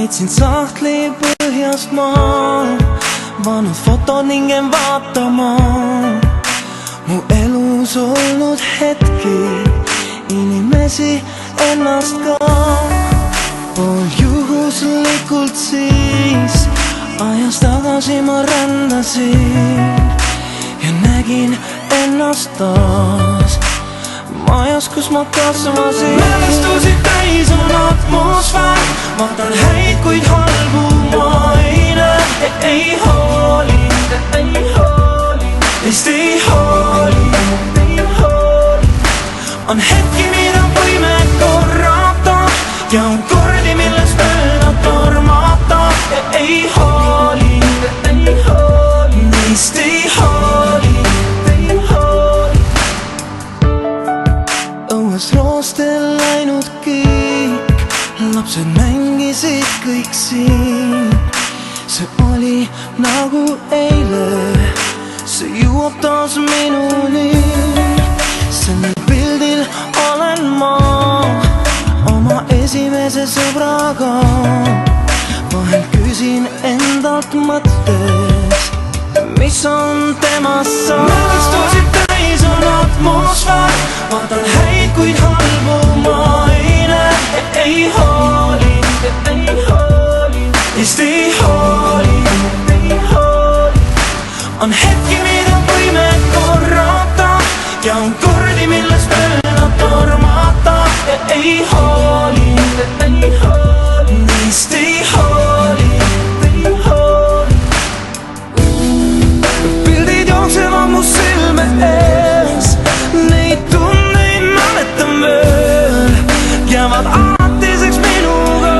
leidsin sahtli põhjast maa, vanud fotod ning jäin vaatama mu elus olnud hetki, inimesi, ennast ka. Pool juhuslikult siis ajas tagasi ma rändasin ja nägin ennast taas majas, kus ma kasvasin. Mälestusi täis on atmosfäär, vaatan häid, kuid halbu ma ei näe. Ei hooli, teist ei hooli. On hetki, mida võime korrata ja on kordi, milles mööda tormata. Ei hooli, neist ei hooli. Õues roostel läinud kõik, lapsed mängisid kõik siin. See oli nagu eile, see jõuab taas minuni. Sellel pildil olen ma oma esimese sõbraga. Vahel küsin endalt mõttes, mis on temast saanud. Mälestusid täis on atmosfäär, vaatan häid, kuid halbu ma ei näe. Ei hooli, teist ei hooli. On hetki, mida võime korrata ja on kordi, milles mööda tormata. Ei hooli, neist ei hooli. Pildid jooksevad mu silme ees, neid tunneid mäletan veel, jäävad alatiseks minuga.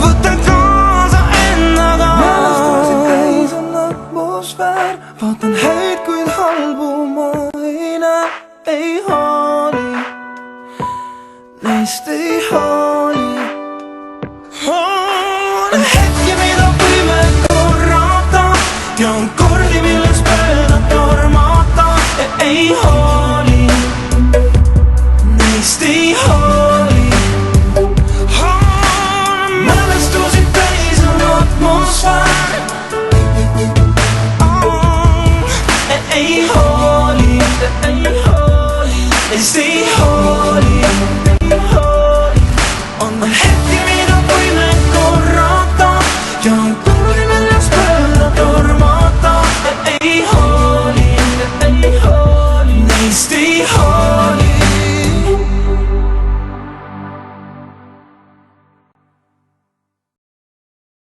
Võtan kaasa endaga. Mälestusid täis on atmosfäär, vaatan häid, kuid halbu ma ei näe. Ei hooli, neist ei hooli. On hetki, mida võime korrata ja on kordi, milles mööda tormata. Ei hooli, neist ei hooli. Mälestusid täis on atmosfäär. Ei hooli, neist ei hooli. On hetki, mida võime korrata ja on kordi, milles mööda tormata. Ei hooli, neist ei hooli.